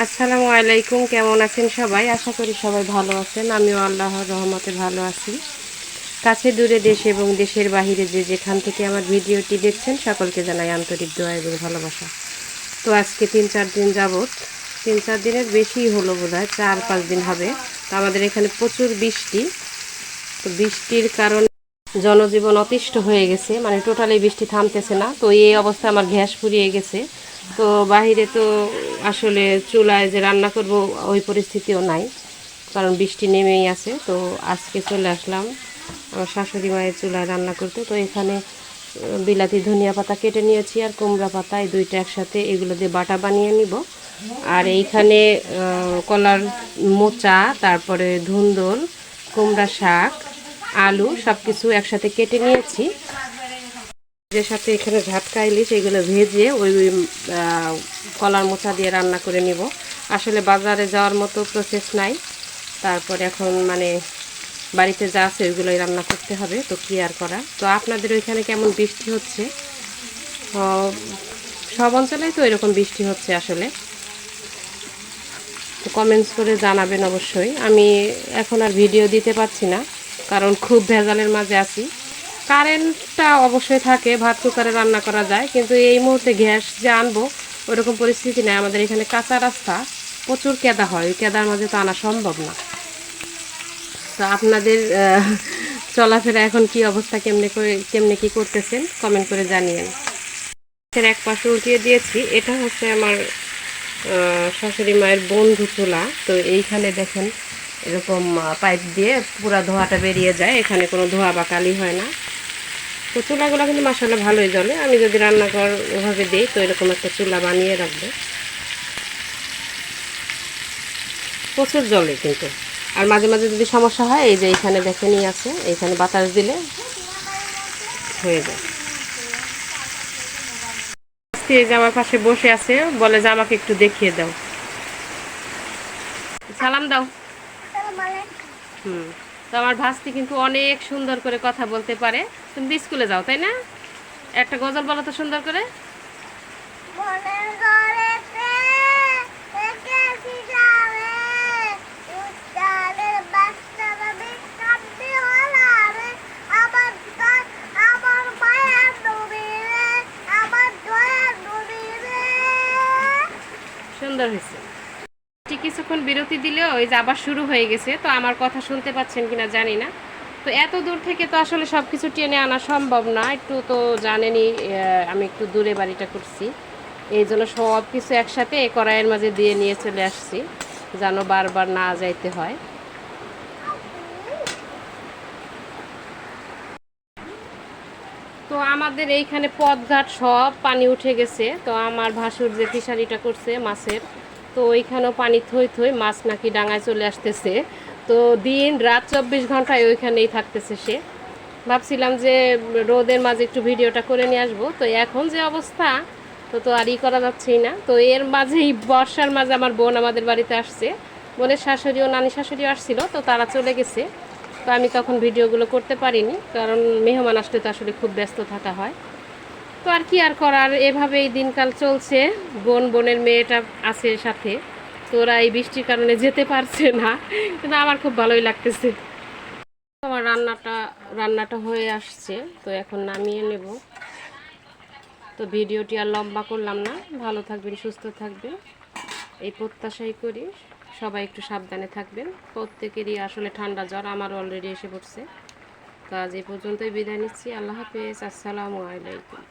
আসসালামু আলাইকুম। কেমন আছেন সবাই? আশা করি সবাই ভালো আছেন। আমিও আল্লাহর রহমতে ভালো আছি। কাছে দূরে দেশে এবং দেশের বাহিরে যে যেখান থেকে আমার ভিডিওটি দেখছেন সকলকে জানাই আন্তরিক দোয়া এবং ভালোবাসা। তো আজকে ৩-৪ দিন যাবৎ, ৩-৪ দিনের বেশি হলো বোধহয়, ৪-৫ দিন হবে। তো আমাদের এখানে প্রচুর বৃষ্টি। তো বৃষ্টির কারণে জনজীবন অতিষ্ঠ হয়ে গেছে, মানে টোটালি বৃষ্টি থামতেছে না। তো এই অবস্থায় আমার গ্যাস ফুরিয়ে গেছে। তো বাহিরে তো আসলে চুলায় যে রান্না করব ওই পরিস্থিতিও নাই, কারণ বৃষ্টি নেমেই আছে। তো আজকে চলে আসলাম আমার শাশুড়ি মায়ের চুলায় রান্না করতে। তো এখানে বিলাতি ধনিয়া পাতা কেটে নিয়েছি আর কুমড়া পাতা, এই দুইটা একসাথে এগুলো দিয়ে বাটা বানিয়ে নিব। আর এইখানে কলার মোচা, তারপরে ধুন্দল, কুমড়া শাক, আলু সব কিছু একসাথে কেটে নিয়েছি। যে সাথে এখানে ঝাটকা ইলিশ, এগুলো ভেজে ওই কলার মোচা দিয়ে রান্না করে নিব। আসলে বাজারে যাওয়ার মতো প্রসেস নাই। তারপর এখন মানে বাড়িতে যা আছে ওইগুলোই রান্না করতে হবে, তো কি আর করা। তো আপনাদের ওইখানে কেমন বৃষ্টি হচ্ছে? সব অঞ্চলেই তো এরকম বৃষ্টি হচ্ছে আসলে। তো কমেন্টস করে জানাবেন অবশ্যই। আমি এখন আর ভিডিও দিতে পারছি না, কারণ খুব ভেজালের মাঝে আছি। কারেন্টটা অবশ্যই থাকে, ভাত কুকারে রান্না করা যায়, কিন্তু এই মুহূর্তে গ্যাস যে আনবো ওরকম পরিস্থিতি নেই। আমাদের এখানে কাঁচা রাস্তা, প্রচুর কেদা হয়, ওই কেদার মাঝে তো আনা সম্ভব না। তো আপনাদের চলাফেরা এখন কি অবস্থা, কেমনে কি করতেছেন কমেন্ট করে জানিয়েন। এক পাশে উঠিয়ে দিয়েছি, এটা হচ্ছে আমার শাশুড়ি মায়ের বন্ধু চুলা। তো এইখানে দেখেন এরকম পাইপ দিয়ে পুরা ধোঁয়াটা বেরিয়ে যায়, এখানে কোনো ধোঁয়া বা কালি হয় না। তো চুলাগুলো কিন্তু মাসাল্লাহ ভালোই জ্বলে। আমি যদি রান্নাঘর ওভাবে দিই তো এরকম একটা চুলা বানিয়ে রাখবো, প্রচুর জ্বলে কিন্তু। আর মাঝে মাঝে যদি সমস্যা হয়, এই যে এইখানে দেখেনই আছে, এইখানে বাতাস দিলে হয়ে যায়। এই যে আমার পাশে বসে আছে, বলে যে আমাকে একটু দেখিয়ে দাও, সালাম দাও। হুম। তো আমার ভাস্তি কিন্তু অনেক সুন্দর করে কথা বলতে পারে। তুমি তো স্কুলে যাও তাই না? একটা গজল বলো তো সুন্দর করে। সুন্দর হয়েছে। ঠিক কিছুক্ষণ বিরতি দিলেও ওই যে আবার শুরু হয়ে গেছে। তো আমার কথা শুনতে পাচ্ছেন কিনা জানি না। তো এত দূর থেকে তো আসলে সব কিছু টেনে আনা সম্ভব না, একটু তো জানেনই আমি একটু দূরে বাড়িটা করছি, এই জন্য সব কিছু একসাথে কড়াইয়ের মাঝে দিয়ে নিয়ে চলে আসছি, যেন বারবার না যাইতে হয়। তো আমাদের এইখানে পথঘাট সব পানি উঠে গেছে। তো আমার ভাসুর যে ফিশারিটা করছে মাছের, তো ওইখানেও পানি থই থই, মাছ নাকি ডাঙায় চলে আসতেছে। তো দিন রাত 24 ঘন্টায় ওইখানেই থাকতেছে সে। ভাবছিলাম যে রোদের মাঝে একটু ভিডিওটা করে নিয়ে আসবো, তো এখন যে অবস্থা, তো আর করা যাচ্ছেই না। তো এর মাঝেই বর্ষার মাঝে আমার বোন আমাদের বাড়িতে আসছে, বোনের শাশুড়িও নানি শাশুড়িও আসছিল, তো তারা চলে গেছে। তো আমি তখন ভিডিওগুলো করতে পারিনি, কারণ মেহমান আসলে তো আসলে খুব ব্যস্ত থাকা হয়। তো আর কি আর করার, এভাবেই দিনকাল চলছে। বোনের মেয়েটা আছে সাথে, তো ওরা এই বৃষ্টির কারণে যেতে পারছে না, কিন্তু আমার খুব ভালোই লাগতেছে। আমার রান্নাটা হয়ে আসছে, তো এখন নামিয়ে নেব। তো ভিডিওটি আর লম্বা করলাম না। ভালো থাকবেন, সুস্থ থাকবেন, এই প্রত্যাশাই করি। সবাই একটু সাবধানে থাকবেন। প্রত্যেকেরই আসলে ঠান্ডা জ্বর, আমারও অলরেডি এসে পড়ছে। তো আজ এই পর্যন্তই বিদায় নিচ্ছি। আল্লাহ হাফেজ, আসসালামু আলাইকুম।